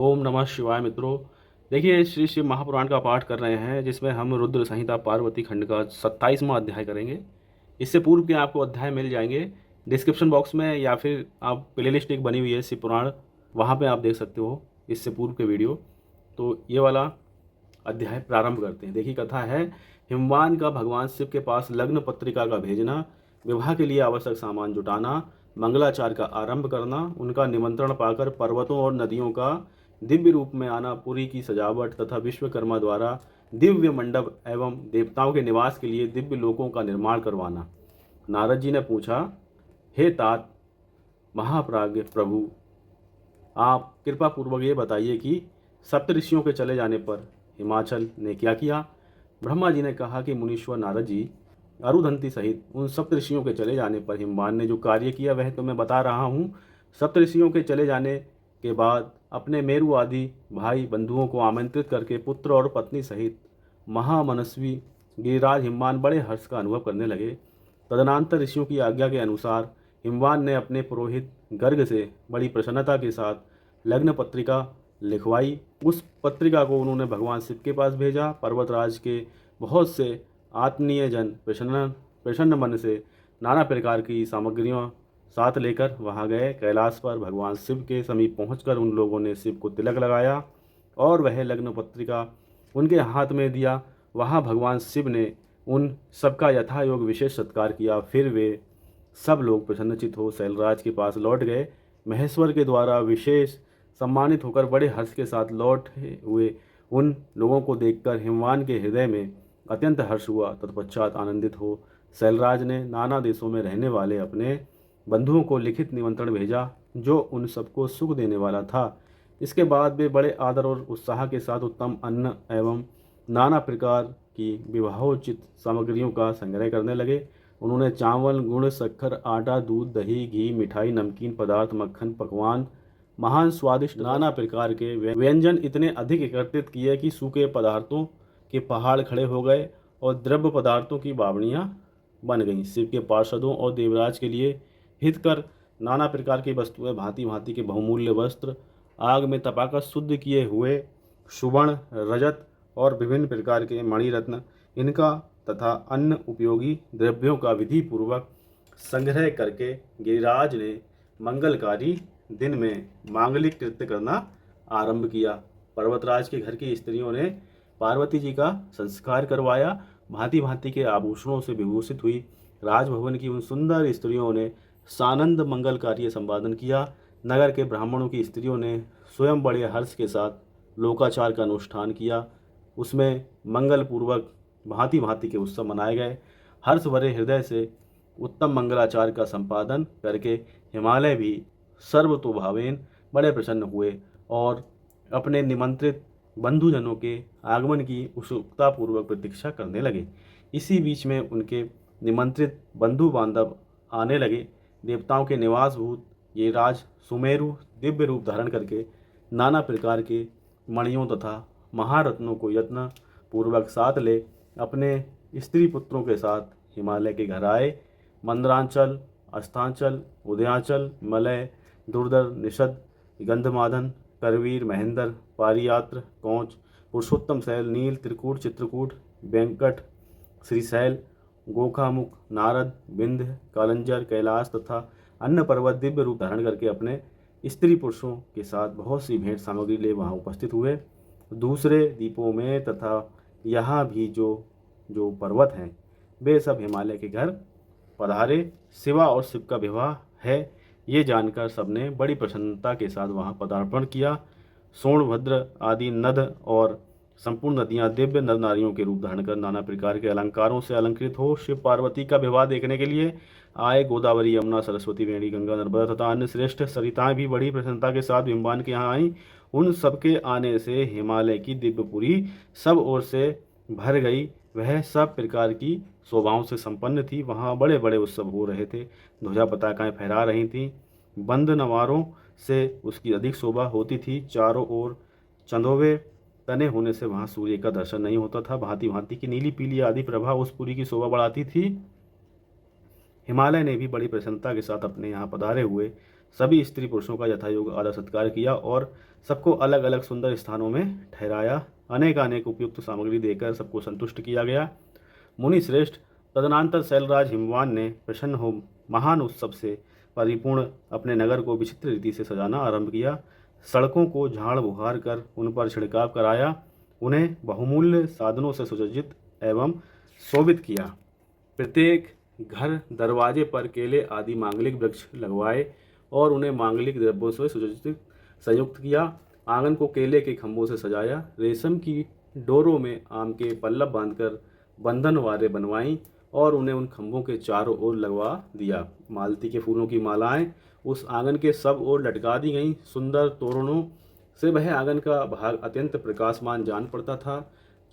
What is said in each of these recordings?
ओम नमः शिवाय मित्रों। देखिए, श्री शिव महापुराण का पाठ कर रहे हैं, जिसमें हम रुद्र संहिता पार्वती खंड का 27वां अध्याय करेंगे। इससे पूर्व के आपको अध्याय मिल जाएंगे डिस्क्रिप्शन बॉक्स में, या फिर आप प्लेलिस्ट एक बनी हुई है शिव पुराण, वहाँ पे आप देख सकते हो इससे पूर्व के वीडियो। तो ये वाला अध्याय प्रारंभ करते हैं। देखिए, कथा है हिमवान का भगवान शिव के पास लग्न पत्रिका का भेजना, विवाह के लिए आवश्यक सामान जुटाना, मंगलाचार का आरंभ करना, उनका निमंत्रण पाकर पर्वतों और नदियों का दिव्य रूप में आना, पुरी की सजावट तथा विश्वकर्मा द्वारा दिव्य मंडप एवं देवताओं के निवास के लिए दिव्य लोकों का निर्माण करवाना। नारद जी ने पूछा, हे तात महाप्राज्ञ प्रभु, आप कृपा पूर्वक ये बताइए कि सप्तऋषियों के चले जाने पर हिमाचल ने क्या किया। ब्रह्मा जी ने कहा कि मुनीश्वर नारद जी, अरुधंती सहित उन सप्तऋषियों के चले जाने पर हिमवान ने जो कार्य किया वह तो मैं बता रहा हूँ। सप्तऋषियों के चले जाने के बाद अपने मेरु आदि भाई बंधुओं को आमंत्रित करके पुत्र और पत्नी सहित महामनस्वी गिरिराज हिमवान बड़े हर्ष का अनुभव करने लगे। तदनंतर ऋषियों की आज्ञा के अनुसार हिमवान ने अपने पुरोहित गर्ग से बड़ी प्रसन्नता के साथ लग्न पत्रिका लिखवाई। उस पत्रिका को उन्होंने भगवान शिव के पास भेजा। पर्वतराज के बहुत से आत्मीय जन प्रसन्न मन से नाना प्रकार की सामग्रियों साथ लेकर वहां गए। कैलाश पर भगवान शिव के समीप पहुंचकर उन लोगों ने शिव को तिलक लगाया और वह लग्न पत्रिका उनके हाथ में दिया। वहां भगवान शिव ने उन सबका यथायोग विशेष सत्कार किया। फिर वे सब लोग प्रसन्नचित हो शैलराज के पास लौट गए। महेश्वर के द्वारा विशेष सम्मानित होकर बड़े हर्ष के साथ लौटे हुए उन लोगों को देखकर हिमवान के हृदय में अत्यंत हर्ष हुआ। तत्पश्चात आनंदित हो शैलराज ने नाना देशों में रहने वाले अपने बंधुओं को लिखित निमंत्रण भेजा, जो उन सबको सुख देने वाला था। इसके बाद वे बड़े आदर और उत्साह के साथ उत्तम अन्न एवं नाना प्रकार की विवाहोचित सामग्रियों का संग्रह करने लगे। उन्होंने चावल, गुड़, शक्कर, आटा, दूध, दही, घी, मिठाई, नमकीन पदार्थ, मक्खन, पकवान, महान स्वादिष्ट नाना प्रकार के व्यंजन इतने अधिक एकत्रित किए कि सूखे पदार्थों के पहाड़ खड़े हो गए और द्रव्य पदार्थों की बावड़ियाँ बन गईं। शिव के पार्षदों और देवराज के लिए हितकर नाना प्रकार की वस्तुएं, भांति भांति के बहुमूल्य वस्त्र, आग में तपाकर शुद्ध किए हुए सुवर्ण, रजत और विभिन्न प्रकार के मणिरत्न, इनका तथा अन्य उपयोगी द्रव्यों का विधि पूर्वक संग्रह करके गिरिराज ने मंगलकारी दिन में मांगलिक कृत्य करना आरंभ किया। पर्वतराज के घर की स्त्रियों ने पार्वती जी का संस्कार करवाया। भांति भांति के आभूषणों से विभूषित हुई राजभवन की उन सुंदर स्त्रियों ने सानंद मंगल कार्य संपादन किया। नगर के ब्राह्मणों की स्त्रियों ने स्वयं बड़े हर्ष के साथ लोकाचार का अनुष्ठान किया। उसमें मंगल पूर्वक भांति भांति के उत्सव मनाए गए। हर्ष भरे हृदय से उत्तम मंगलाचार का संपादन करके हिमालय भी सर्वतोभावेन बड़े प्रसन्न हुए और अपने निमंत्रित बंधुजनों के आगमन की उत्सुकतापूर्वक प्रतीक्षा करने लगे। इसी बीच में उनके निमंत्रित बंधु बांधव आने लगे। देवताओं के निवासभूत ये राज सुमेरु दिव्य रूप धारण करके नाना प्रकार के मणियों तथा महारत्नों को यत्न पूर्वक साथ ले अपने स्त्री पुत्रों के साथ हिमालय के घर आए। मंदरांचल, अस्तांचल, उदयाचल, मलय, दुर्धर, निषद, गंधमादन, करवीर, महेंद्र, पारियात्र, कौंच, पुरुषोत्तम शैल, नील, त्रिकूट, चित्रकूट, वेंकट, श्रीशैल, गोखामुख, नारद, विंध्य, कालंजर, कैलाश तथा अन्य पर्वत दिव्य रूप धारण करके अपने स्त्री पुरुषों के साथ बहुत सी भेंट सामग्री ले वहाँ उपस्थित हुए। दूसरे द्वीपों में तथा यहाँ भी जो जो पर्वत हैं वे सब हिमालय के घर पधारे। शिवा और शिव का विवाह है ये जानकर सबने बड़ी प्रसन्नता के साथ वहाँ पदार्पण किया। सोनभद्र आदि नद और संपूर्ण नदियाँ दिव्य नर नारियों के रूप धारण कर नाना प्रकार के अलंकारों से अलंकृत हो शिव पार्वती का विवाह देखने के लिए आए। गोदावरी, यमुना, सरस्वती, वेणी, गंगा, नर्मदा तथा अन्य श्रेष्ठ सरिताएं भी बड़ी प्रसन्नता के साथ हिमवान के यहाँ आईं। उन सबके आने से हिमालय की दिव्यपुरी सब ओर से भर गई। वह सब प्रकार की शोभाओं से संपन्न थी। वहाँ बड़े बड़े उत्सव हो रहे थे। ध्वजा पताकाएं फहरा रही थीं। बंद नवारों से उसकी अधिक शोभा होती थी। चारों ओर चंदोवे तने होने से वहाँ सूर्य का दर्शन नहीं होता था। भांति भांति की नीली पीली आदि प्रभा उस पुरी की शोभा बढ़ाती थी। हिमालय ने भी बड़ी प्रसन्नता के साथ अपने यहाँ पधारे हुए सभी स्त्री पुरुषों का यथायोग्य आदर सत्कार किया और सबको अलग अलग सुंदर स्थानों में ठहराया। अनेक अनेक उपयुक्त सामग्री देकर सबको संतुष्ट किया गया। मुनि श्रेष्ठ तदनंतर शैलराज हिमवान ने प्रसन्न हो महान उत्सव से परिपूर्ण अपने नगर को विचित्र रीति से सजाना आरंभ किया। सड़कों को झाड़ बुहार कर उन पर छिड़काव कराया, उन्हें बहुमूल्य साधनों से सुसज्जित एवं शोभित किया। प्रत्येक घर दरवाजे पर केले आदि मांगलिक वृक्ष लगवाए और उन्हें मांगलिक द्रव्यों से सुसज्जित संयुक्त किया। आंगन को केले के खंभों से सजाया। रेशम की डोरों में आम के पल्लव बांधकर बंधन वारे बनवाई और उन्हें उन खंभों के चारों ओर लगवा दिया। मालती के फूलों की मालाएं उस आंगन के सब ओर लटका दी गईं। सुंदर तोरणों से वह आंगन का भाग अत्यंत प्रकाशमान जान पड़ता था।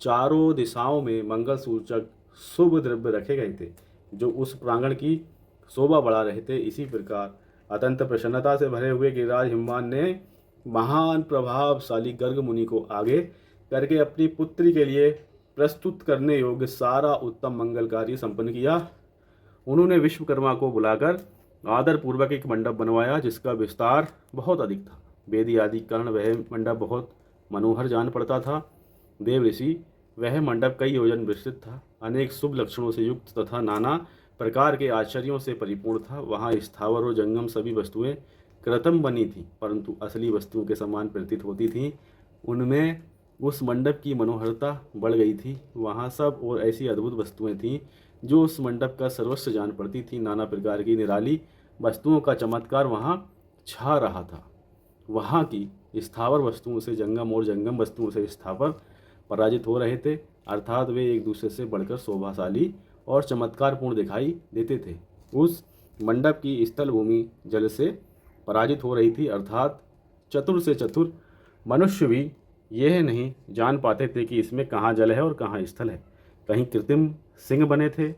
चारों दिशाओं में मंगल सूचक शुभ द्रव्य रखे गए थे जो उस प्रांगण की शोभा बढ़ा रहे थे। इसी प्रकार अत्यंत प्रसन्नता से भरे हुए गिरिराज हिमवान ने महान प्रभावशाली गर्ग मुनि को आगे करके अपनी पुत्री के लिए प्रस्तुत करने योग्य सारा उत्तम मंगल कार्य संपन्न किया। उन्होंने विश्वकर्मा को बुलाकर आदर पूर्वक एक मंडप बनवाया जिसका विस्तार बहुत अधिक था। वेदी आदि कारण वह मंडप बहुत मनोहर जान पड़ता था। देव ऋषि वह मंडप कई योजन विस्तृत था, अनेक शुभ लक्षणों से युक्त तथा नाना प्रकार के आश्चर्यों से परिपूर्ण था। वहाँ स्थावर और जंगम सभी वस्तुएं कृत्रिम बनी थीं परंतु असली वस्तुओं के समान प्रतीत होती थीं। उनमें उस मंडप की मनोहरता बढ़ गई थी। वहाँ सब और ऐसी अद्भुत वस्तुएं थीं जो उस मंडप का सर्वस्व जान पड़ती थी। नाना प्रकार की निराली वस्तुओं का चमत्कार वहाँ छा रहा था। वहाँ की स्थावर वस्तुओं से जंगम और जंगम वस्तुओं से स्थावर पराजित हो रहे थे, अर्थात वे एक दूसरे से बढ़कर शोभाशाली और चमत्कारपूर्ण दिखाई देते थे। उस मंडप की स्थल भूमि जल से पराजित हो रही थी, अर्थात चतुर से चतुर मनुष्य भी यह नहीं जान पाते थे कि इसमें कहाँ जल है और कहाँ स्थल है। कहीं कृत्रिम सिंह बने थे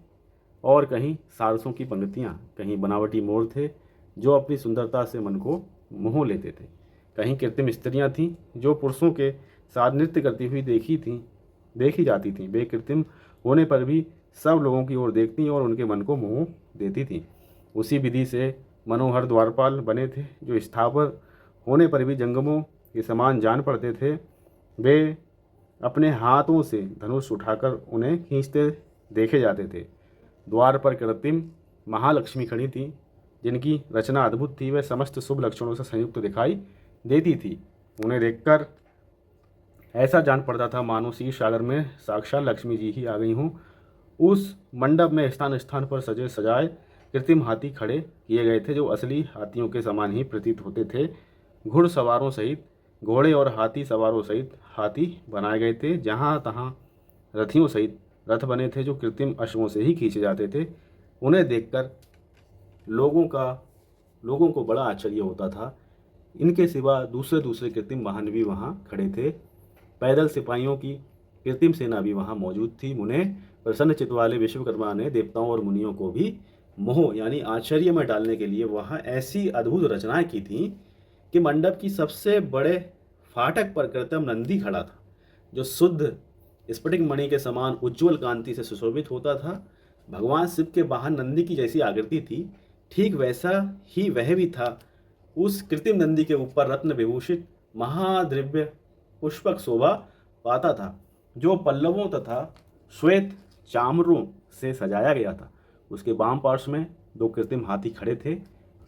और कहीं सारसों की पंक्तियाँ, कहीं बनावटी मोर थे जो अपनी सुंदरता से मन को मोह लेते थे। कहीं कृत्रिम स्त्रियाँ थीं जो पुरुषों के साथ नृत्य करती हुई देखी जाती थीं। वे कृत्रिम होने पर भी सब लोगों की ओर देखती और उनके मन को मोह देती थीं। उसी विधि से मनोहर द्वारपाल बने थे जो स्थावर होने पर भी जंगमों के समान जान पड़ते थे। वे अपने हाथों से धनुष उठाकर उन्हें खींचते देखे जाते थे। द्वार पर कृत्रिम महालक्ष्मी खड़ी थी जिनकी रचना अद्भुत थी। वे समस्त शुभ लक्षणों से संयुक्त दिखाई देती थी। उन्हें देखकर ऐसा जान पड़ता था मानो क्षीर सागर में साक्षात लक्ष्मी जी ही आ गई हों। उस मंडप में स्थान स्थान पर सजे सजाए कृत्रिम हाथी खड़े किए गए थे जो असली हाथियों के समान ही प्रतीत होते थे। घुड़सवारों सहित घोड़े और हाथी सवारों सहित हाथी बनाए गए थे। जहाँ तहाँ रथियों सहित रथ बने थे जो कृत्रिम अश्वों से ही खींचे जाते थे। उन्हें देखकर लोगों को बड़ा आश्चर्य होता था। इनके सिवा दूसरे दूसरे कृत्रिम वाहन भी वहाँ खड़े थे। पैदल सिपाहियों की कृत्रिम सेना भी वहाँ मौजूद थी। उन्हें प्रसन्न चित्त वाले विश्वकर्मा ने देवताओं और मुनियों को भी मोह यानी आश्चर्य में डालने के लिए वहाँ ऐसी अद्भुत रचनाएं की थीं कि मंडप की सबसे बड़े फाटक पर कृत्रिम नंदी खड़ा था जो शुद्ध स्फटिक मणि के समान उज्ज्वल कांति से सुशोभित होता था। भगवान शिव के वाहन नंदी की जैसी आकृति थी, ठीक वैसा ही वह भी था। उस कृत्रिम नंदी के ऊपर रत्न विभूषित महाद्रव्य पुष्पक शोभा पाता था जो पल्लवों तथा श्वेत चामरों से सजाया गया था। उसके वाम पार्श्व में दो कृत्रिम हाथी खड़े थे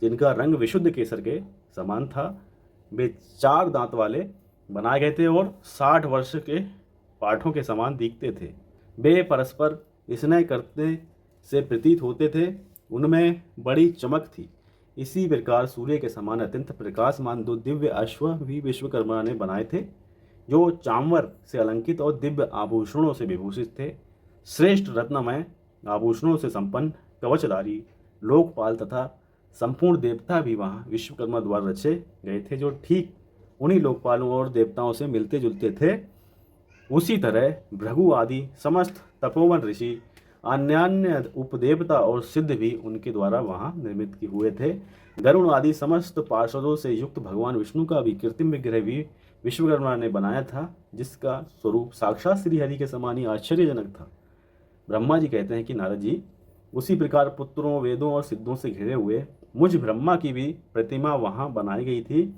जिनका रंग विशुद्ध केसर के समान था। वे 4 दांत वाले बनाए गए थे और 60 वर्ष के पाठों के समान दिखते थे। वे परस्पर स्नेह करते से प्रतीत होते थे। उनमें बड़ी चमक थी। इसी प्रकार सूर्य के समान अत्यंत प्रकाशमान 2 दिव्य अश्व भी विश्वकर्मा ने बनाए थे जो चांवर से अलंकित और दिव्य आभूषणों से विभूषित थे। श्रेष्ठ रत्नमय आभूषणों से संपन्न कवचधारी लोकपाल तथा संपूर्ण देवता भी वहाँ विश्वकर्मा द्वारा रचे गए थे जो ठीक उन्हीं लोकपालों और देवताओं से मिलते जुलते थे। उसी तरह भृगु आदि समस्त तपोवन ऋषि, अन्यान्य उपदेवता और सिद्ध भी उनके द्वारा वहाँ निर्मित हुए थे। गरुण आदि समस्त पार्षदों से युक्त भगवान विष्णु का भी कृत्रिम विग्रह भी विश्वकर्मा ने बनाया था जिसका स्वरूप साक्षात श्रीहरि के समान ही आश्चर्यजनक था। ब्रह्मा जी कहते हैं कि नारद जी उसी प्रकार पुत्रों, वेदों और सिद्धों से घिरे हुए मुझ ब्रह्मा की भी प्रतिमा वहाँ बनाई गई थी,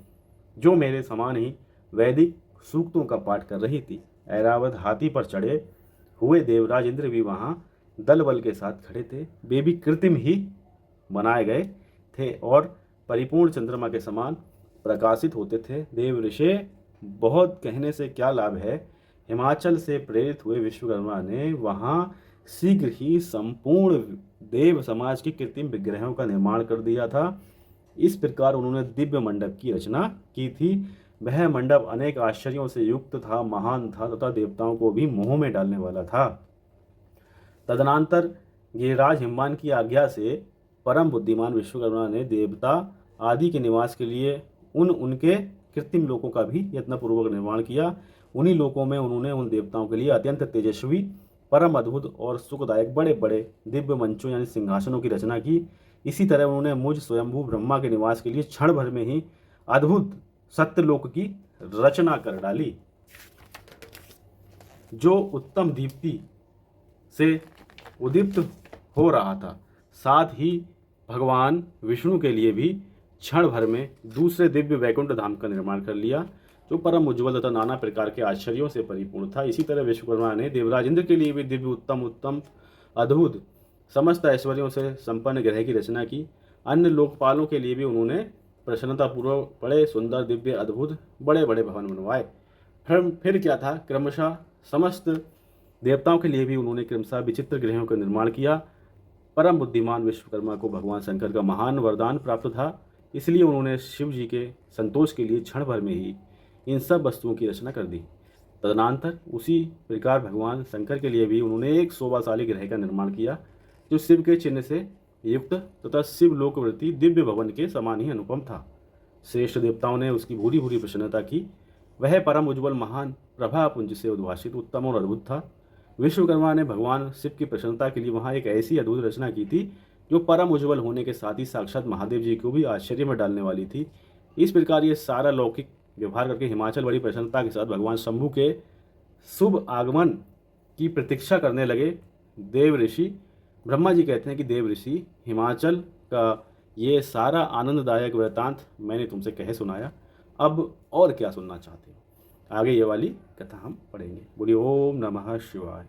जो मेरे समान ही वैदिक सूक्तों का पाठ कर रही थी। ऐरावत हाथी पर चढ़े हुए देवराज इंद्र भी वहाँ दल बल के साथ खड़े थे। वे भी कृत्रिम ही बनाए गए थे और परिपूर्ण चंद्रमा के समान प्रकाशित होते थे। देव ऋषि, बहुत कहने से क्या लाभ है। हिमाचल से प्रेरित हुए विश्वकर्मा ने वहाँ शीघ्र ही संपूर्ण देव समाज के कृत्रिम विग्रहों का निर्माण कर दिया था। इस प्रकार उन्होंने दिव्य मंडप की रचना की थी। वह मंडप अनेक आश्चर्यों से युक्त था, महान था तथा देवताओं को भी मोह में डालने वाला था। तदनंतर गिरिराज हिमवान की आज्ञा से परम बुद्धिमान विश्वकर्मा ने देवता आदि के निवास के लिए उनके कृत्रिम लोकों का भी यत्नपूर्वक निर्माण किया। उन्हीं लोकों में उन्होंने उन देवताओं के लिए अत्यंत तेजस्वी, परम अद्भुत और सुखदायक बड़े बड़े दिव्य मंचों यानी सिंहासनों की रचना की। इसी तरह उन्होंने मुझ स्वयंभू ब्रह्मा के निवास के लिए क्षण भर में ही अद्भुत सत्यलोक की रचना कर डाली, जो उत्तम दीप्ति से उदीप्त हो रहा था। साथ ही भगवान विष्णु के लिए भी क्षण भर में दूसरे दिव्य वैकुंठ धाम का निर्माण कर लिया, जो परम उज्ज्वल तथा नाना प्रकार के आश्चर्यों से परिपूर्ण था। इसी तरह विश्वकर्मा ने देवराज इंद्र के लिए भी दिव्य उत्तम अद्भुत समस्त ऐश्वर्यों से संपन्न ग्रह की रचना की। अन्य लोकपालों के लिए भी उन्होंने प्रसन्नतापूर्वक बड़े सुंदर दिव्य अद्भुत बड़े बड़े भवन बनवाए। फिर क्या था, क्रमशः समस्त देवताओं के लिए भी उन्होंने क्रमशः विचित्र ग्रहों का निर्माण किया। परम बुद्धिमान विश्वकर्मा को भगवान शंकर का महान वरदान प्राप्त था, इसलिए उन्होंने शिव जी के संतोष के लिए क्षण भर में ही इन सब वस्तुओं की रचना कर दी। तदनंतर उसी प्रकार भगवान शंकर के लिए भी उन्होंने एक शोभाशाली ग्रह का निर्माण किया, जो शिव के चिन्ह से युक्त तथा शिव लोकवृत्ति दिव्य भवन के समान ही अनुपम था। श्रेष्ठ देवताओं ने उसकी भूरी भूरी प्रसन्नता की। वह परम उज्ज्वल महान प्रभा पुंज से उद्भासित उत्तम और अद्भुत था। विश्वकर्मा ने भगवान शिव की प्रसन्नता के लिए वहाँ एक ऐसी अद्भुत रचना की थी, जो परम उज्ज्वल होने के साथ ही साक्षात महादेव जी को भी आश्चर्य में डालने वाली थी। इस प्रकार ये सारा लौकिक व्यवहार करके हिमाचल बड़ी प्रसन्नता के साथ भगवान शंभु के शुभ आगमन की प्रतीक्षा करने लगे। देव ऋषि ब्रह्मा जी कहते हैं कि देव ऋषि, हिमाचल का ये सारा आनंददायक वृतांत मैंने तुमसे कह सुनाया, अब और क्या सुनना चाहते हो? आगे ये वाली कथा हम पढ़ेंगे। बोलिए ओम नमः शिवाय।